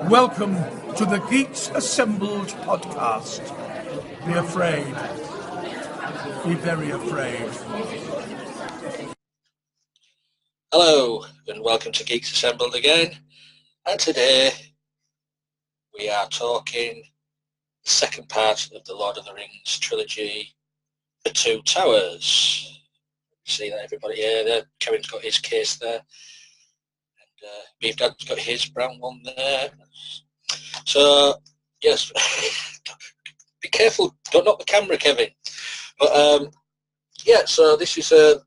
Welcome to the Geeks Assembled podcast. Be afraid. Be very afraid. Hello, and welcome to Geeks Assembled again. And today we are talking the second part of the Lord of the Rings trilogy, The Two Towers. See that, everybody here? There. Kevin's got his case there. And Beef Dad's got his brown one there. So, yes, be careful, don't knock the camera, Kevin. But, yeah, so this is the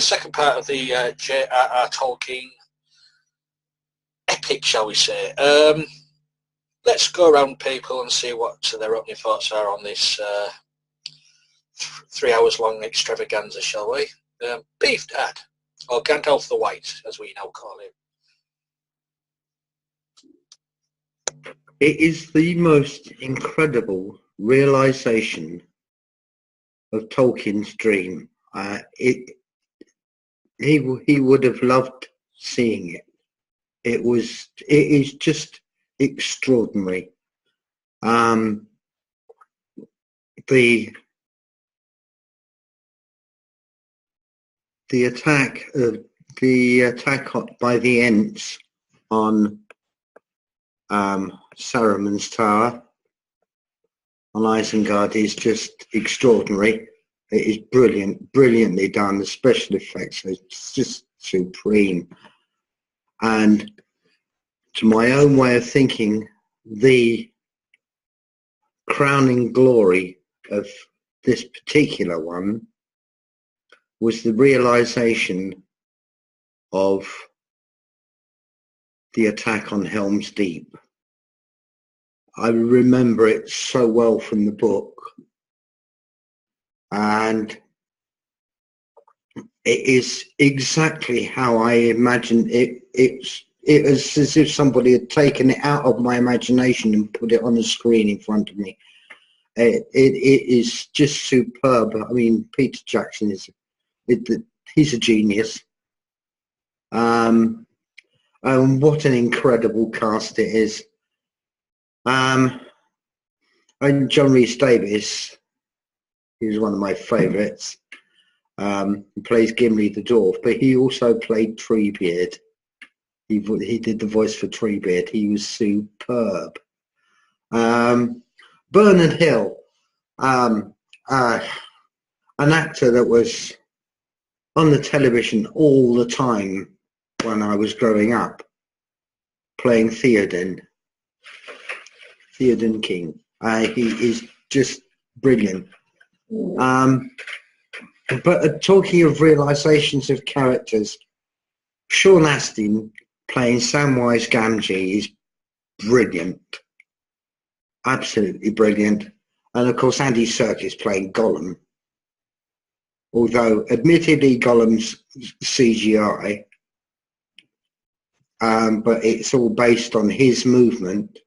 second part of the J.R.R. Tolkien epic, shall we say. Let's go around people and see what their opening thoughts are on this 3 hours long extravaganza, shall we? Beef Dad, or Gandalf the White, as we now call him. It is the most incredible realization of Tolkien's dream. He would have loved seeing it. It is just extraordinary. The attack by the Ents on Saruman's tower on Isengard is just extraordinary. It is brilliantly done. The special effects are just supreme. And to my own way of thinking, the crowning glory of this particular one was the realization of the attack on Helm's Deep. I remember it so well from the book, and it is exactly how I imagined it. It was as if somebody had taken it out of my imagination and put it on the screen in front of me. It is just superb. I mean, Peter Jackson he's a genius. And what an incredible cast it is. And John Rhys Davies, he's one of my favourites. He plays Gimli the Dwarf, but he also played Treebeard. He did the voice for Treebeard. He was superb. Bernard Hill, an actor that was on the television all the time when I was growing up, playing Theoden King. He is just brilliant. But talking of realizations of characters, Sean Astin playing Samwise Gamgee is brilliant, absolutely brilliant. And of course Andy Serkis playing Gollum, although admittedly Gollum's CGI, but it's all based on his movement,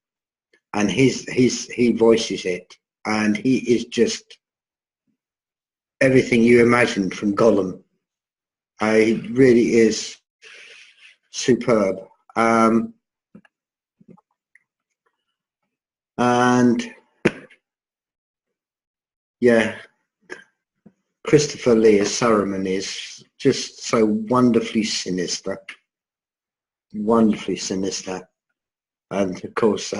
and he voices it, and he is just everything you imagined from Gollum. He really is superb. And yeah, Christopher Lee as Saruman is just so wonderfully sinister. And of course,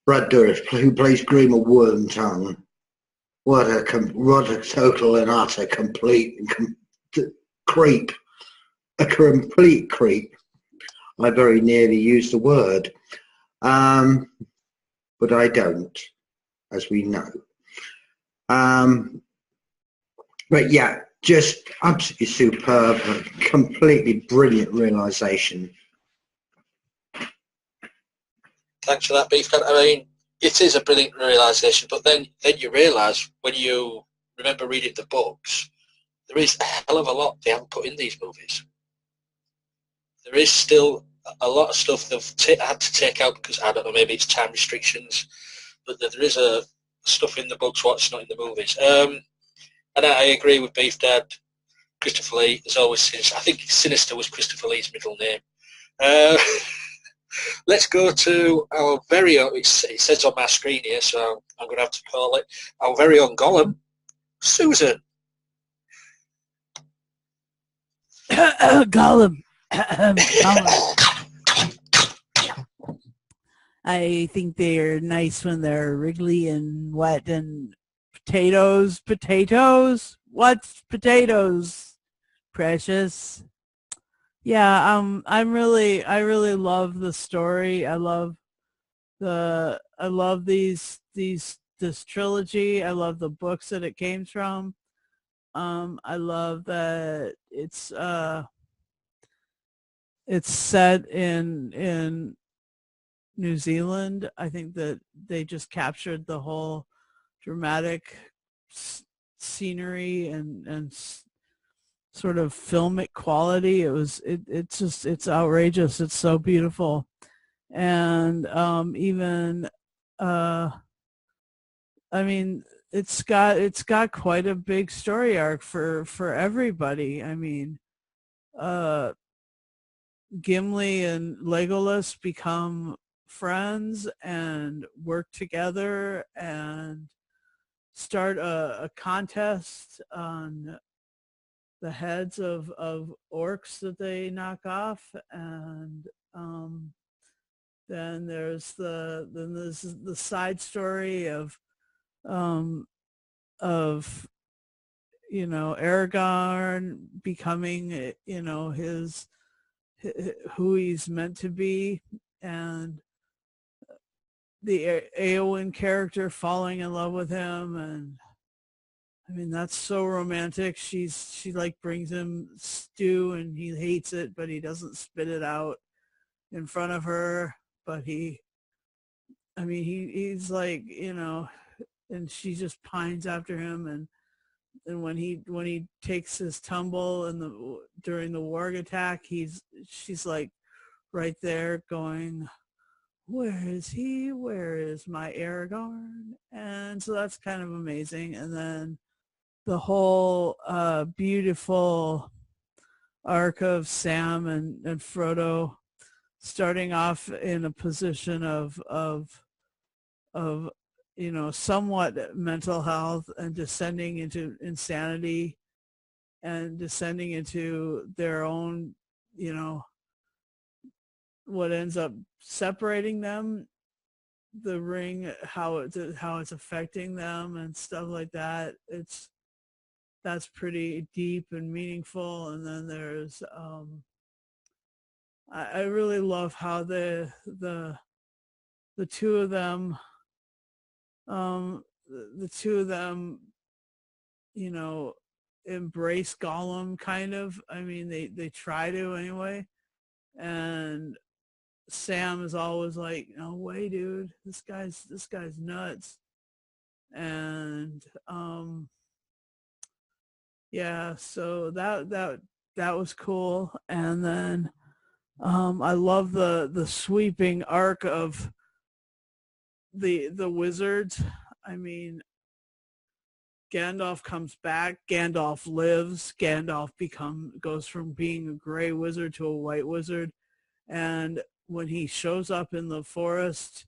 Brad Dourif, who plays Grima Wormtongue. What a total and utter complete creep. A complete creep. I very nearly used the word. But I don't, as we know. But yeah, just absolutely superb, completely brilliant realisation. Thanks for that, Beef Dad. I mean, it is a brilliant realisation, but then you realise when you remember reading the books, there is a hell of a lot they haven't put in these movies. There is still a lot of stuff they've had to take out because, I don't know, maybe it's time restrictions, but there is stuff in the books what's not in the movies. And I agree with Beef Dad. Christopher Lee is always sinister. I think Sinister was Christopher Lee's middle name. let's go to our very own, it says on my screen here, so I'm going to have to call it our very own Gollum, Susan. Gollum. Gollum. I think they're nice when they're wriggly and wet and potatoes. Potatoes? What's potatoes? Precious. Yeah, I really love the story. I love this trilogy. I love the books that it came from. I love that it's set in New Zealand. I think that they just captured the whole dramatic scenery and sort of filmic quality. It's outrageous. It's so beautiful. And even I mean, it's got quite a big story arc for everybody. I mean, Gimli and Legolas become friends and work together and start a contest on the heads of orcs that they knock off. And then there's the side story um, of Aragorn becoming his who he's meant to be, and the Eowyn character falling in love with him. And I mean, that's so romantic. She like brings him stew and he hates it, but he doesn't spit it out in front of her. But he's like, and she just pines after him. And when he takes his tumble during the warg attack, she's like right there going, where is he? Where is my Aragorn? And so that's kind of amazing. And then the whole beautiful arc of Sam and Frodo starting off in a position of somewhat mental health and descending into insanity and descending into their own, what ends up separating them, the ring, how it's affecting them and stuff like that. That's pretty deep and meaningful. And then there's I really love how the two of them the two of them embrace Gollum, kind of. I mean, they try to anyway. And Sam is always like, no way, dude, this guy's nuts. And yeah, so that was cool. And then I love the sweeping arc of the wizards. I mean, Gandalf comes back, Gandalf lives, Gandalf goes from being a gray wizard to a white wizard. And when he shows up in the forest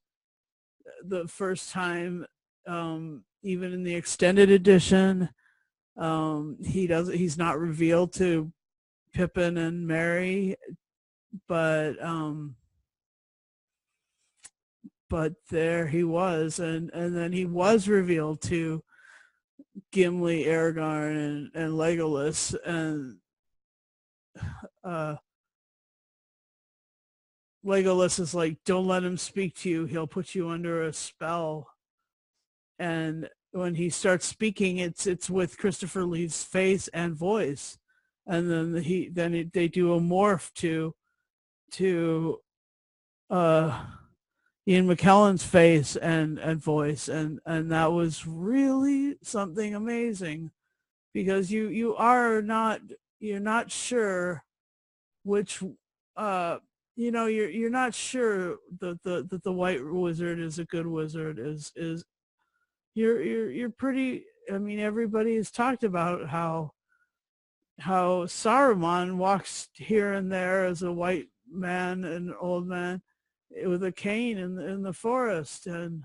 the first time, even in the extended edition, he's not revealed to Pippin and Merry, but there he was. And then he was revealed to Gimli, Aragorn, and Legolas. And Legolas is like, don't let him speak to you, he'll put you under a spell. And when he starts speaking, it's with Christopher Lee's face and voice. And then they do a morph to Ian McKellen's face and voice. And that was really something amazing, because you're not sure which you're not sure that the white wizard is a good wizard. Is you're pretty, I mean, everybody has talked about how Saruman walks here and there as a white man, an old man, with a cane in the forest, and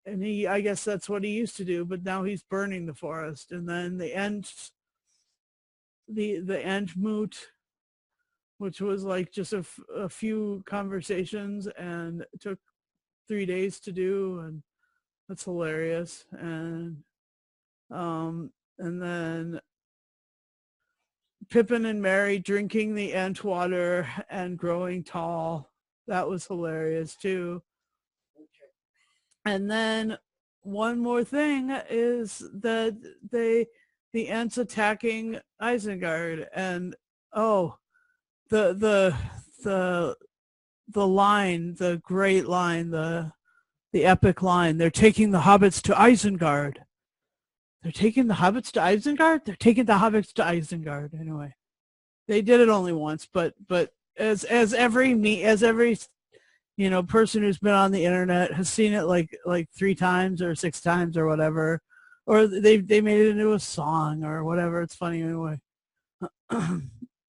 he, I guess that's what he used to do, but now he's burning the forest. And then the end moot, which was like just a few conversations, and it took 3 days to do, and that's hilarious. And then Pippin and Mary drinking the ant water and growing tall. That was hilarious too. And then one more thing is that the ants attacking Isengard, and oh, the the the line, the great line, the epic line. They're taking the hobbits to Isengard. They're taking the hobbits to Isengard? They're taking the hobbits to Isengard. Anyway, they did it only once, but as every person who's been on the internet has seen it like 3 times or 6 times or whatever, or they made it into a song or whatever. It's funny anyway.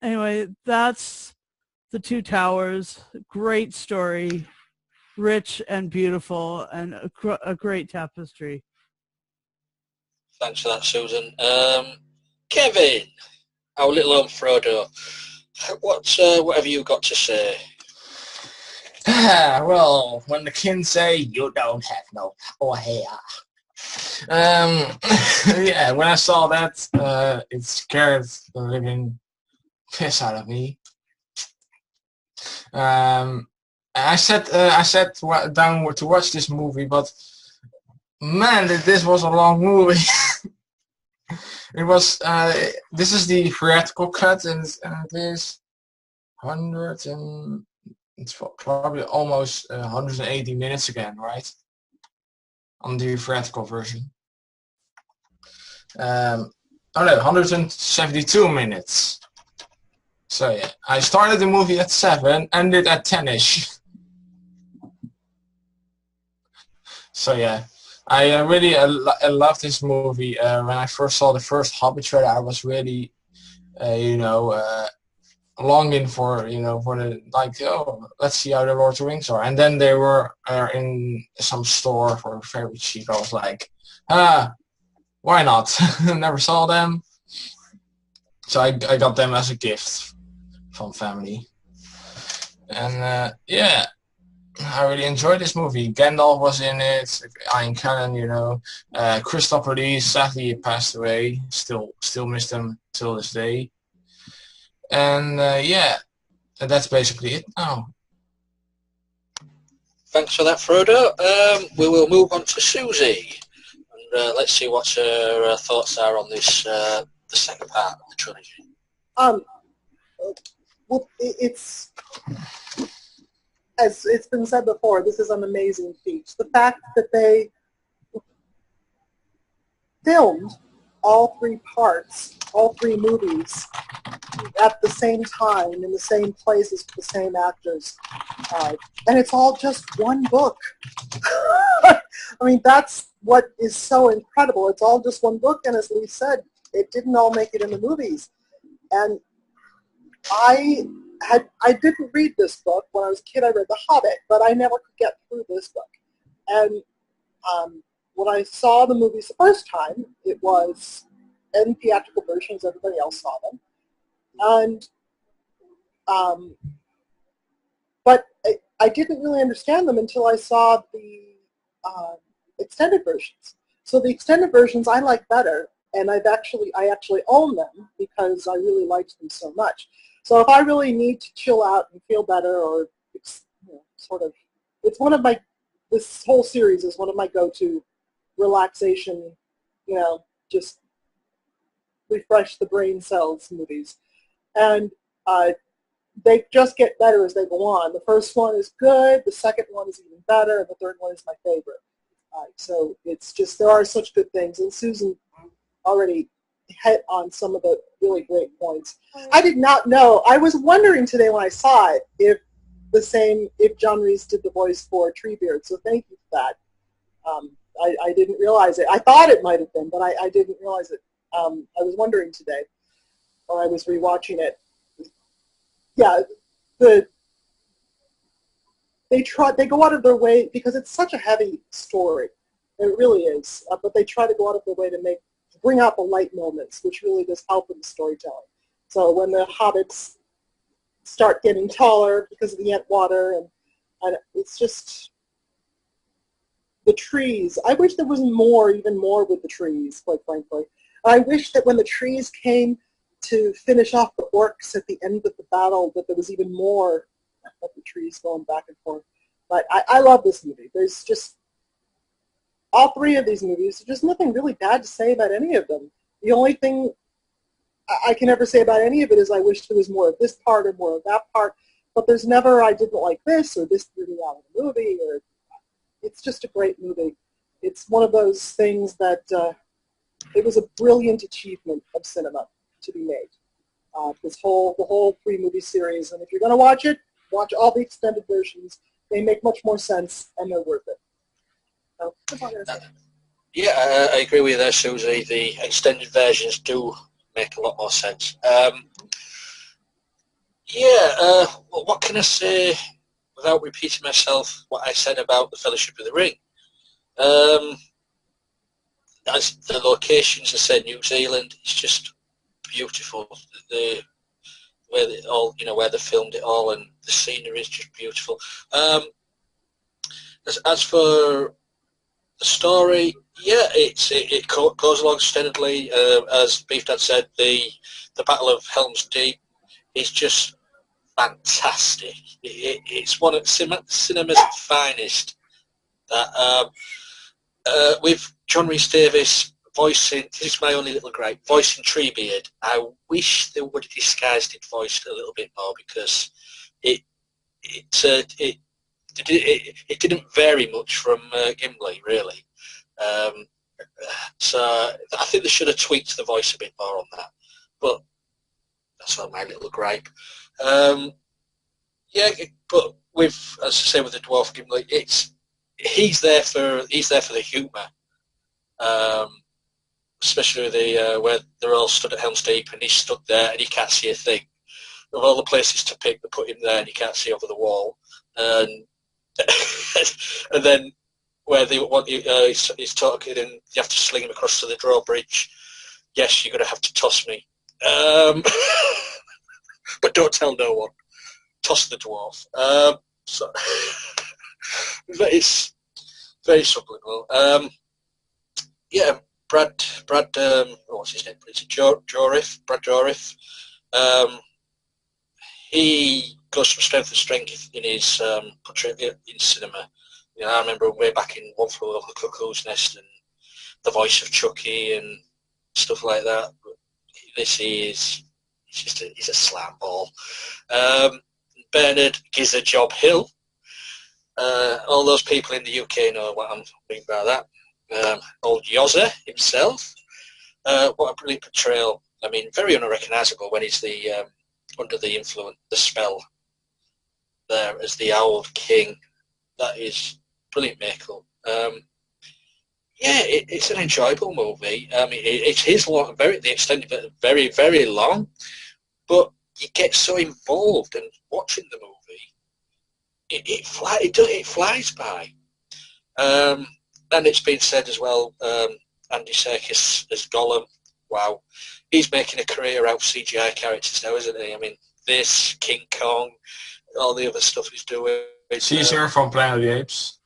Anyway, that's The Two Towers. Great story, rich and beautiful, and a great tapestry. Thanks for that, Susan. Kevin, our little old Frodo, what have you got to say? Well, when the kin say you don't have no power here. Yeah, when I saw that, it scared the living piss out of me. I sat down to watch this movie, but man, this was a long movie. It was. This is the theatrical cut, and it is 100 and it's probably almost 180 minutes again, right? On the theatrical version. Oh no, 172 minutes. So yeah, I started the movie at 7, ended at 10ish. So yeah, I really loved this movie. When I first saw the first Hobbit trailer, I was really, longing for for the let's see how the Lord of the Rings are. And then they were in some store for very cheap. I was like, why not? Never saw them, so I got them as a gift from family. And yeah, I really enjoyed this movie. Gandalf was in it, Ian Cannon, Christopher Lee, sadly he passed away. Still miss him till this day. And yeah, that's basically it now. Thanks for that, Frodo. We will move on to Susie, and let's see what her thoughts are on this, the second part of the trilogy. Well, it's, as it's been said before, this is an amazing feat. The fact that they filmed all 3 parts, all 3 movies, at the same time, in the same places, with the same actors, and it's all just one book. I mean, that's what is so incredible. It's all just one book, and as Lee said, it didn't all make it in the movies. And I didn't read this book. When I was a kid, I read The Hobbit, but I never could get through this book. And when I saw the movies the first time, it was in theatrical versions. Everybody else saw them. And but I didn't really understand them until I saw the extended versions. So the extended versions I like better, and I actually own them because I really liked them so much. So if I really need to chill out and feel better, or it's one of my, this whole series is one of my go-to relaxation, just refresh the brain cells movies. And they just get better as they go on. The first one is good, the second one is even better, and the third one is my favorite. So it's just, there are such good things, and Susan already hit on some of the really great points. I did not know, I was wondering today when I saw it if John Reese did the voice for Treebeard, so thank you for that. I didn't realize it. I thought it might have been, but I didn't realize it. I was wondering today, or I was rewatching it. Yeah, they go out of their way, because it's such a heavy story. It really is. But they try to go out of their way to bring out the light moments, which really does help in the storytelling. So when the hobbits start getting taller because of the ant water, and it's just the trees. I wish there was even more with the trees, quite frankly. I wish that when the trees came to finish off the orcs at the end of the battle, that there was even more of the trees going back and forth. But I love this movie. There's just all three of these movies. There's just nothing really bad to say about any of them. The only thing I can ever say about any of it is I wish there was more of this part or more of that part. But there's never I didn't like this or this threw me out of the movie. Or it's just a great movie. It's one of those things that it was a brilliant achievement of cinema to be made. The whole three-movie series. And if you're going to watch it, watch all the extended versions. They make much more sense, and they're worth it. So, yeah, I agree with you there, Susie. The extended versions do make a lot more sense. What can I say without repeating myself what I said about the Fellowship of the Ring? As the locations, I said, New Zealand, it's just beautiful. Where they filmed it all, and the scenery is just beautiful. As for the story, yeah, it goes along steadily. As Beef Dad said, the Battle of Helm's Deep is just fantastic. It's one of cinema's finest. With John Rhys Davies voicing, this is my only little gripe, voicing Treebeard. I wish they would have disguised his voice a little bit more, because it didn't vary much from Gimli, really. So I think they should have tweaked the voice a bit more on that. But that's not my little gripe. But with, as I say, with the dwarf Gimli, he's there for the humour. Especially where they're all stood at Helm's Deep, and he's stood there and he can't see a thing. Of all the places to pick, they put him there and he can't see over the wall. And and then where they want you, he's talking, and you have to sling him across to the drawbridge. Yes, you're going to have to toss me, but don't tell no one. Toss the dwarf. So it's very subliminal. Brad, what's his name? It's Brad Dourif. He goes from strength to strength in his portrayal in cinema. I remember way back in One Flew Over the Cuckoo's Nest and the voice of Chucky and stuff like that. But he's a slam ball. Bernard Gizzard Hill. All those people in the UK know what I'm talking about that. Old Yozza himself. What a brilliant portrayal. I mean, very unrecognisable when he's under the influence, the spell there as the Owl King. That is brilliant makeup. It's an enjoyable movie. I mean, it is long, the extended, but very, very long. But you get so involved in watching the movie. It flies by. And it's been said as well, Andy Serkis as Gollum, wow. He's making a career out of CGI characters now, isn't he? I mean, this, King Kong, all the other stuff he's doing. Caesar from Planet of the Apes.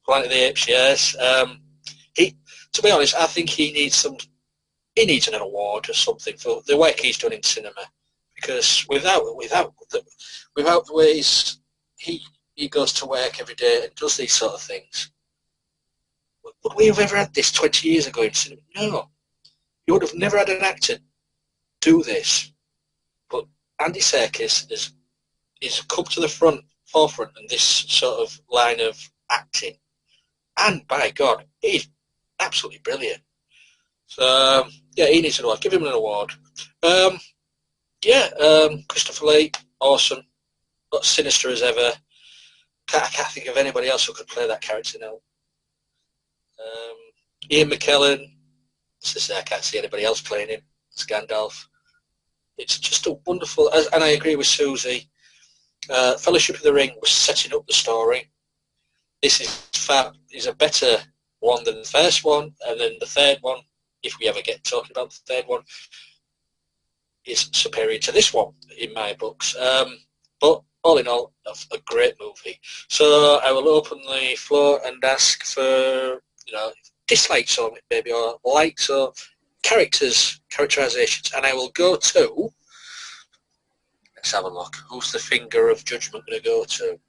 Planet of the Apes, yes. To be honest, I think he needs an award or something for the work he's done in cinema. Because without the ways he goes to work every day and does these sort of things, would we have ever had this 20 years ago in cinema? No. You would have never had an actor do this. But Andy Serkis has come to the forefront in this sort of line of acting. And by God, he's absolutely brilliant. So, he needs an award. Give him an award. Christopher Lee, awesome. Not sinister as ever. I can't think of anybody else who could play that character now. Ian McKellen, I can't see anybody else playing him. It's Gandalf. It's just a wonderful, and I agree with Susie. Fellowship of the Ring was setting up the story. this is a better one than the first one, and then the third one, if we ever get talking about the third one, is superior to this one in my books. But all in all, a great movie. So I will open the floor and ask for dislikes or maybe or likes or characterizations, and I will go to. Let's have a look. Who's the finger of judgment going to go to?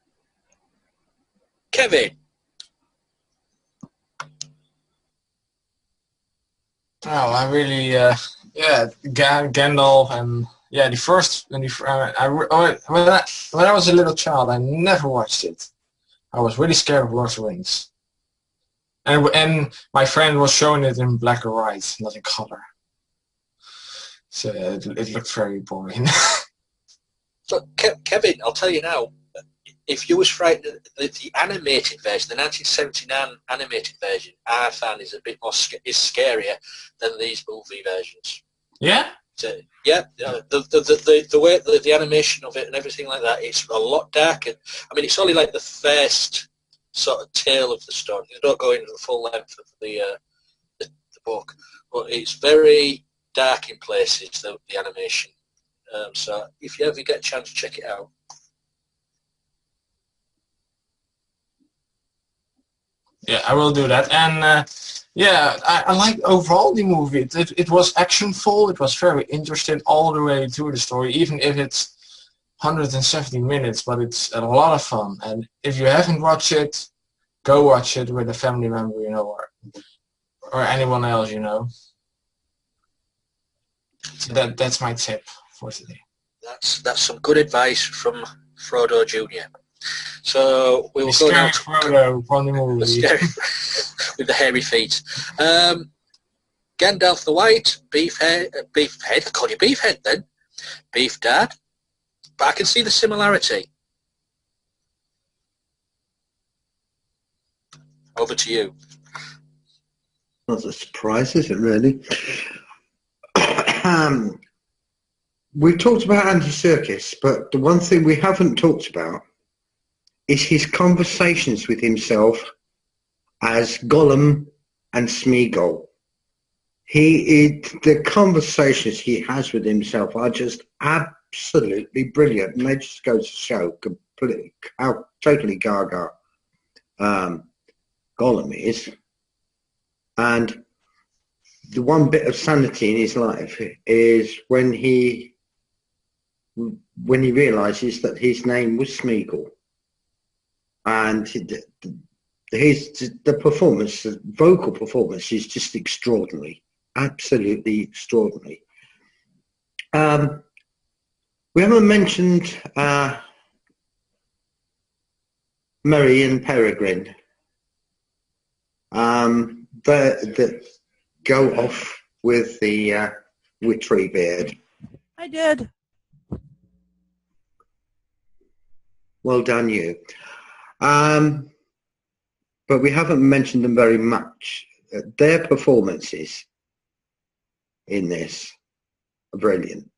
Kevin. Well, I really, Gandalf, and the first when I was a little child, I never watched it. I was really scared of Lord of the Rings, and my friend was showing it in black and white, not in color. So it looked very boring. So Kevin, I'll tell you now. If you was frightened, the animated version, the 1979 animated version, I found is a bit more scarier than these movie versions. Yeah. So, yeah, the way the animation of it and everything like that, it's a lot darker. I mean, it's only like the first sort of tale of the story. You don't go into the full length of the book, but it's very dark in places. The animation. So if you ever get a chance, check it out. Yeah, I will do that. And I like overall the movie. It was actionful. It was very interesting all the way through the story, even if it's 170 minutes. But it's a lot of fun. And if you haven't watched it, go watch it with a family member, or anyone else, So that's my tip for today. That's some good advice from Frodo Jr. So we will go now to Frodo from the movie. With the hairy feet. Gandalf the White, Beefhead. I call you Beefhead then. Beef Dad. But I can see the similarity. Over to you. Not a surprise, is it really? We've talked about Andy Serkis, but the one thing we haven't talked about is his conversations with himself as Gollum and Smeagol. The conversations he has with himself are just absolutely brilliant, and they just go to show completely how totally gaga Gollum is. And the one bit of sanity in his life is when he realizes that his name was Smeagol. And the performance, the vocal performance, is just extraordinary, absolutely extraordinary. We haven't mentioned Merry and Peregrine. That go off with the Treebeard. I did. Well done, you. But we haven't mentioned them very much. Their performances in this are brilliant.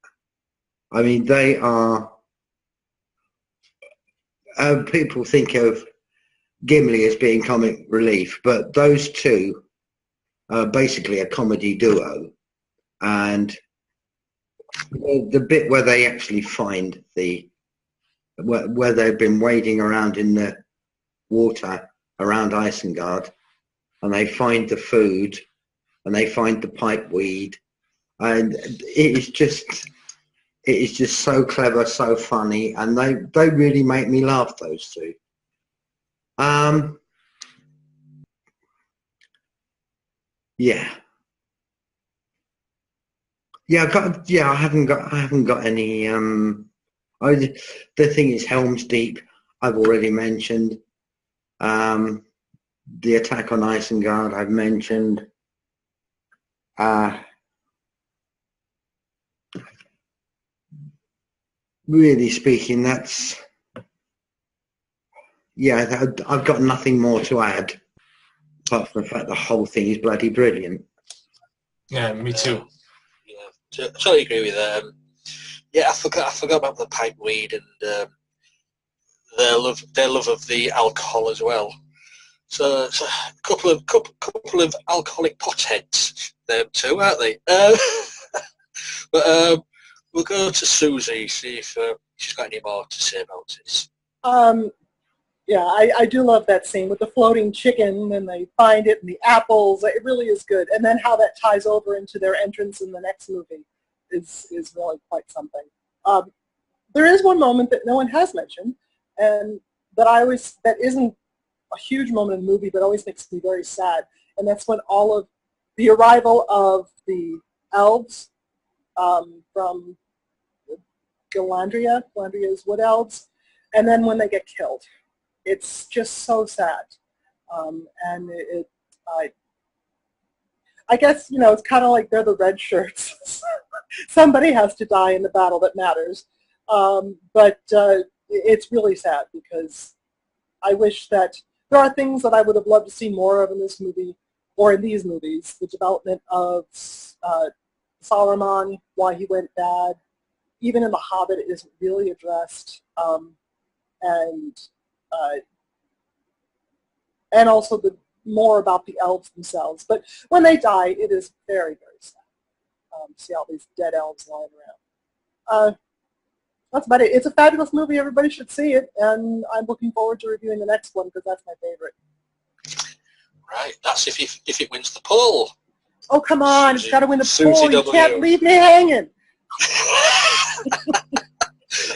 I mean, they are... people think of Gimli as being comic relief, but those two are basically a comedy duo. And the bit where they actually find where they've been wading around in the water around Isengard, and they find the food and they find the pipeweed, and it is just so clever, so funny, and they really make me laugh, those two. I haven't got any. The thing is, Helm's Deep, I've already mentioned. The attack on Isengard, I've mentioned. Really speaking, that's... Yeah, I've got nothing more to add, apart from the fact the whole thing is bloody brilliant. Yeah, me too. Yeah, totally agree with that. I forgot about the pipeweed and their love of the alcohol as well. So a couple of alcoholic potheads, them too, aren't they? But we'll go to Susie, see if she's got any more to say about this. Yeah, I do love that scene with the floating chicken, and they find it, and the apples. It really is good. And then how that ties over into their entrance in the next movie is really quite something. There is one moment that no one has mentioned, and that isn't a huge moment in the movie, but always makes me very sad. And that's when the arrival of the elves from Galandria's wood elves, and then when they get killed. It's just so sad. And I guess, it's kind of like they're the red shirts. Somebody has to die in the battle that matters. But it's really sad because I wish that there are things that I would have loved to see more of in this movie or in these movies. The development of Saruman, why he went bad. Even in The Hobbit, it isn't really addressed. And also more about the elves themselves. But when they die, it is very, very sad to see all these dead elves lying around. That's about it. It's a fabulous movie. Everybody should see it. And I'm looking forward to reviewing the next one because that's my favorite. Right, that's if it wins the poll. Oh, come on. It's got to win the Susie poll. You W. can't leave me hanging.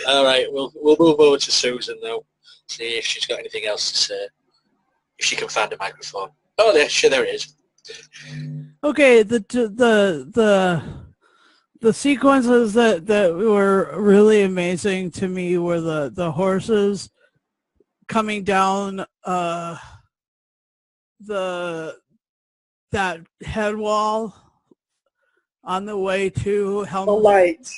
All right, we'll move over to Susan now. See if she's got anything else to say. If she can find a microphone. Oh, there it is. Okay, the sequences that were really amazing to me were the horses coming down that head wall on the way to Helm's The light.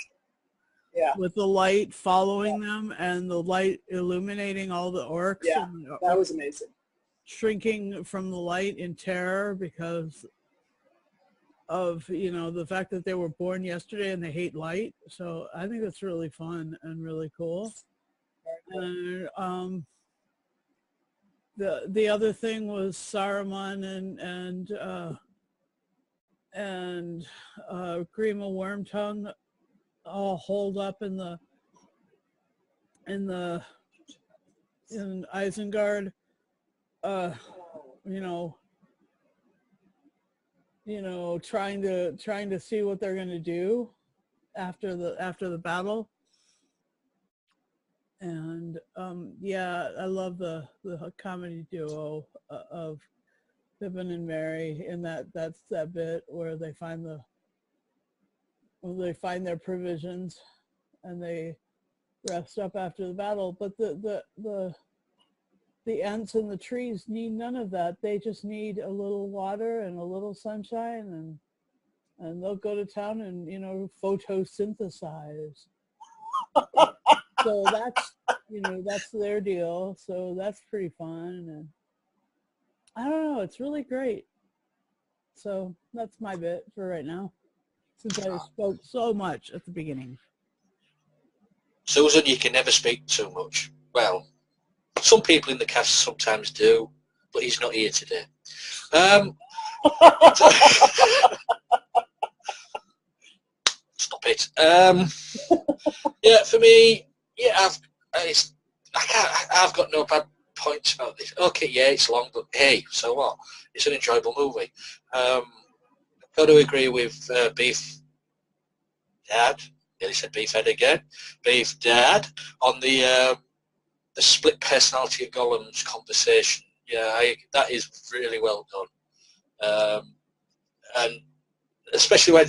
Yeah. With the light following them and the light illuminating all the orcs. Yeah, that was amazing. Shrinking from the light in terror because of, the fact that they were born yesterday and they hate light. So I think that's really fun and really cool. And the other thing was Saruman and Grima Wormtongue all holed up in Isengard, trying to see what they're going to do after the battle. And I love the comedy duo of Pippin and Merry, and that's that bit where they find their provisions and they rest up after the battle. But the ants and the trees need none of that. They just need a little water and a little sunshine, and they'll go to town and photosynthesize. So that's their deal. So that's pretty fun, and I don't know, it's really great. So that's my bit for right now, since I spoke so much at the beginning. Susan, you can never speak too much. Well, some people in the cast sometimes do, but he's not here today. Stop it. For me, I've got no bad points about this. Okay, yeah, it's long, but hey, so what? It's an enjoyable movie. I've got to agree with Beef Dad. Nearly said Beefhead again. Beef Dad on the split personality of Gollum's conversation. Yeah, that is really well done. And especially when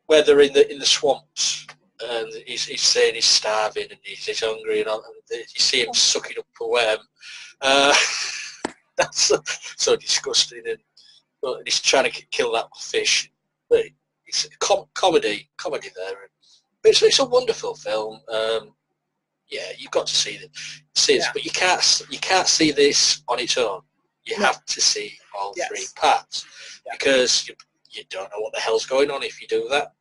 where they're in the swamps and he's saying he's starving and he's hungry and you see him sucking up a worm. That's so disgusting, but he's trying to kill that fish. But it's a comedy there. It's a wonderful film. You've got to see this, but you can't see this on its own. You have to see all three parts because you don't know what the hell's going on if you do that.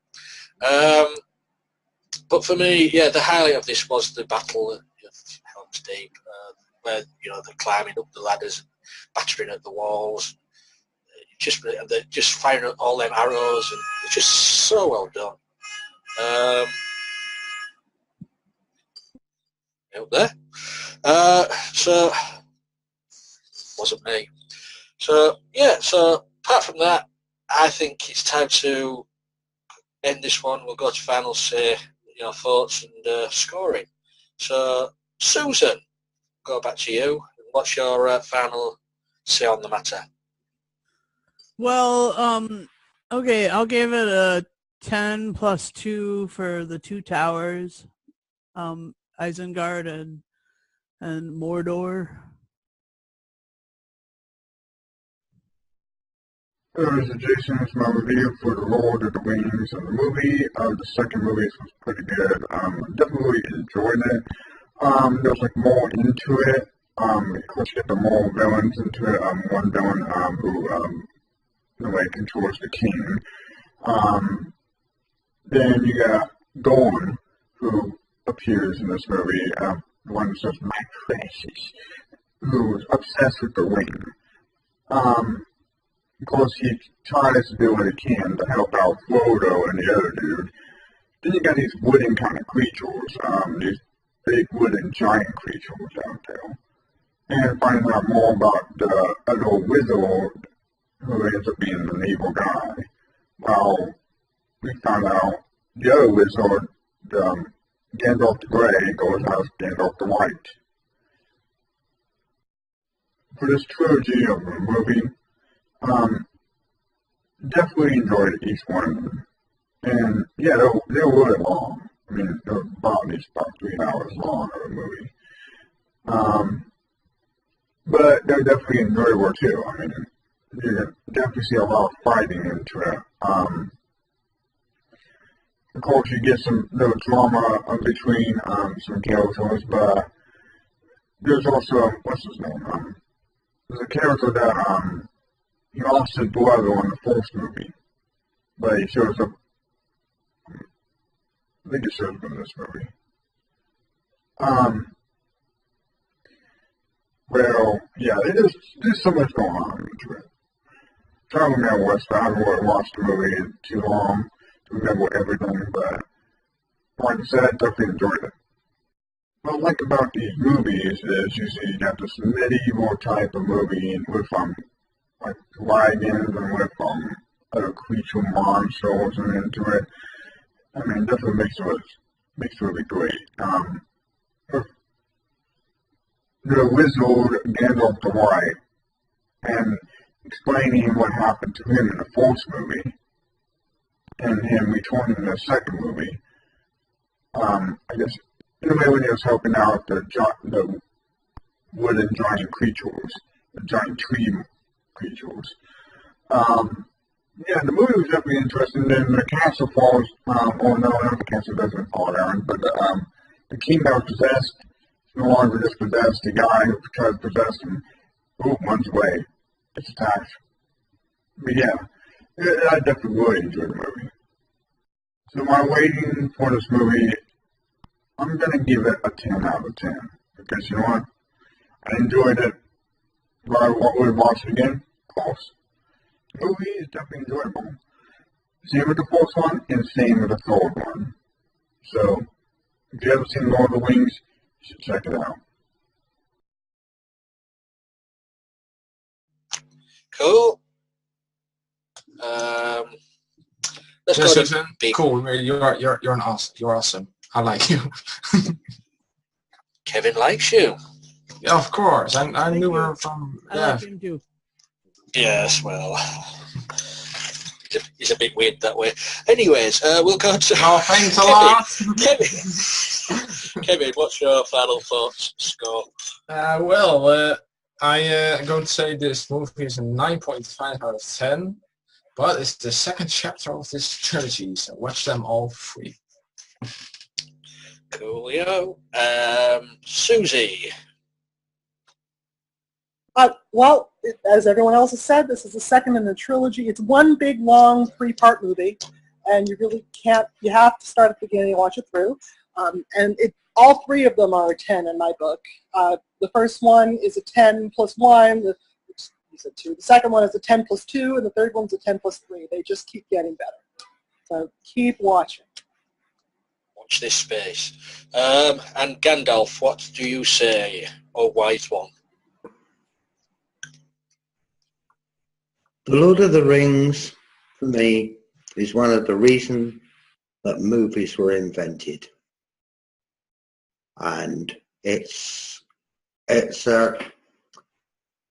But for me, the highlight of this was the Battle of Helm's Deep, where they're climbing up the ladders, battering at the walls, they're just firing all them arrows, and it's just so well done. Up there. So wasn't me. So yeah. So apart from that, I think it's time to end this one. We'll go to final say, thoughts and scoring. So Susan, go back to you. What's your final say on the matter? Well, okay, I'll give it a 10 plus 2 for the two towers, Isengard and Mordor. This is Jason. It's my review for The Lord of the Rings of the movie. The second movie was pretty good. Definitely enjoyed it. There's more into it. Of course, you get the more villains into it. One villain who in a way controls the king. Then you got Gorn, who appears in this movie. The one who says "my precious," who's obsessed with the ring. Of course, he tries to do what he can to help out Frodo and the other dude. Then you got these wooden kind of creatures, these big wooden giant creatures out there. And finding out more about the other wizard who ends up being an evil guy. Well, we found out the other wizard, Gandalf the Grey, goes as Gandalf the White. For this trilogy of the movie, definitely enjoyed each one of them. And yeah, they're really long. I mean, they're about 3 hours long of a movie. But they're definitely enjoyable too. I mean, you definitely see a lot of fighting into it. Of course, you get some little drama between some characters, but there's also, what's his name? There's a character that he lost his brother in the first movie, but he shows up. I think he shows up in this movie. Well, yeah, there's so much going on into it. I don't remember what's I haven't really watched the movie in too long to remember everything, but like I said, I definitely enjoyed it. What I like about these movies is usually you got this medieval type of movie with like dragons and with other creature monsters and into it. I mean, it definitely makes it really great. The wizard Gandalf the White and explaining what happened to him in the first movie and him returning in the second movie. I guess in a way when he was helping out the wooden giant creatures, the giant tree creatures. Yeah, the movie was definitely interesting. Then the castle falls, or no, not the castle doesn't fall down, but the king that was possessed no longer just possessed. The guy who tries to possess him, runs away. It's attacked. But yeah, I definitely really enjoyed the movie. So while waiting for this movie, I'm going to give it a 10 out of 10. Because you know what? I enjoyed it. But I would watch it again? Of course. The movie is definitely enjoyable. Same with the fourth one, and same with the third one. So, if you haven't seen Lord of the Rings, you should check it out. Cool. Let's go Susan. Cool. You're an awesome. You're awesome. I like you. Kevin likes you. Yeah, of course. I knew her from. I like him too. Yes, well, he's a bit weird that way. Anyways, we'll go to. Oh, thanks a lot. Kevin, what's your final thoughts, score? I'm going to say this movie is a 9.5 out of 10, but it's the second chapter of this trilogy, so watch them all free. Coolio. Susie. Well, as everyone else has said, this is the second in the trilogy. It's one big, long, 3-part movie, and you really can't, you have to start at the beginning and watch it through. And all three of them are a 10 in my book. The first one is a 10 plus 1. You said 2. The second one is a 10 plus 2, and the third one's a 10 plus 3. They just keep getting better. So keep watching. Watch this space. And Gandalf, what do you say, O wise one? The Lord of the Rings, for me, is one of the reasons that movies were invented. And it's a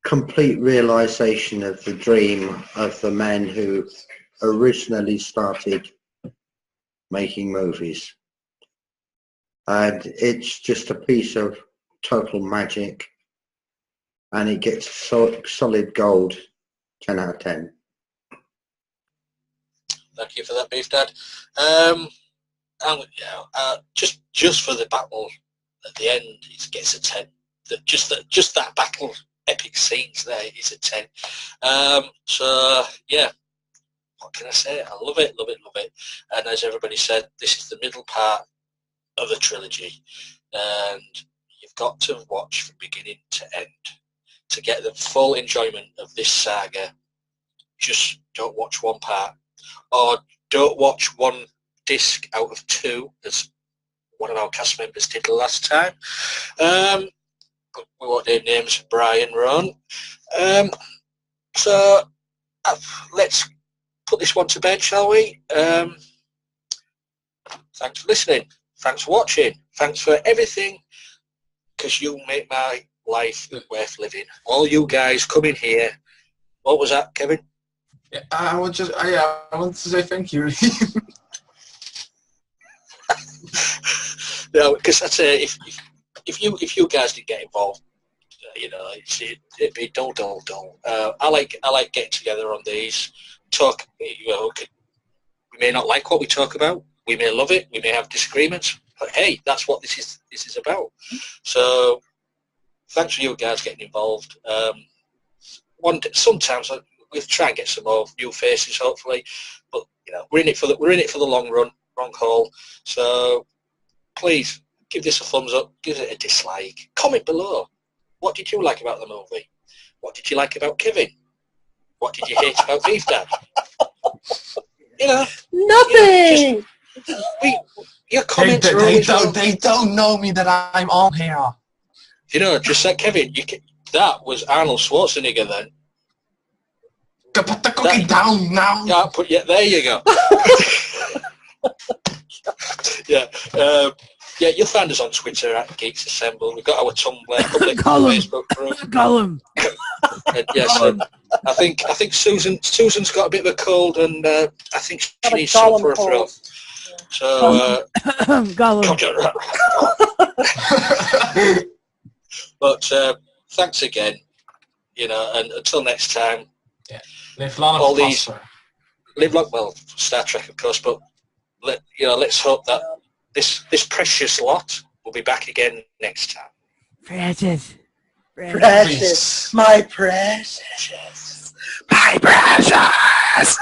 complete realization of the dream of the men who originally started making movies. And it's just a piece of total magic, and it gets solid gold, 10 out of 10. Thank you for that, Beef Dad. Just for the battle at the end, it gets a 10. Just that battle, epic scenes there is a 10. So yeah, what can I say? I love it. And as everybody said, this is the middle part of the trilogy, and you've got to watch from beginning to end to get the full enjoyment of this saga. Just don't watch one part, or don't watch one disc out of 2, as one of our cast members did last time. We won't name names, Brian, Ron. So let's put this one to bed, shall we? Thanks for listening. Thanks for watching. Thanks for everything, because you make my life worth living. All you guys coming here. What was that, Kevin? Yeah, I want to say thank you. No, because that's if you guys didn't get involved, it'd be dull. I like getting together on these, talk. We may not like what we talk about. We may love it. We may have disagreements. But hey, that's what this is about. So thanks for you guys getting involved. Sometimes we'll try and get some more new faces, hopefully. But we're in it for the long run, long haul. So please give this a thumbs up. Give it a dislike. Comment below. What did you like about the movie? What did you like about Kevin? What did you hate about Beef Dad? Nothing. Your comments are always they don't know me that I'm on here. Just like Kevin, that was Arnold Schwarzenegger then. Put the cookie down now. Yeah, there you go. Yeah, you'll find us on Twitter at Geeks Assemble. We've got our Tumblr, public Facebook group. Gollum. Yes, I think Susan's got a bit of a cold, and I think she needs something for her throat. So, Gollum. But thanks again, and until next time. Yeah, live long and prosper. Live long, well, Star Trek, of course, but let's hope that this precious lot will be back again next time. Precious. My precious. My precious.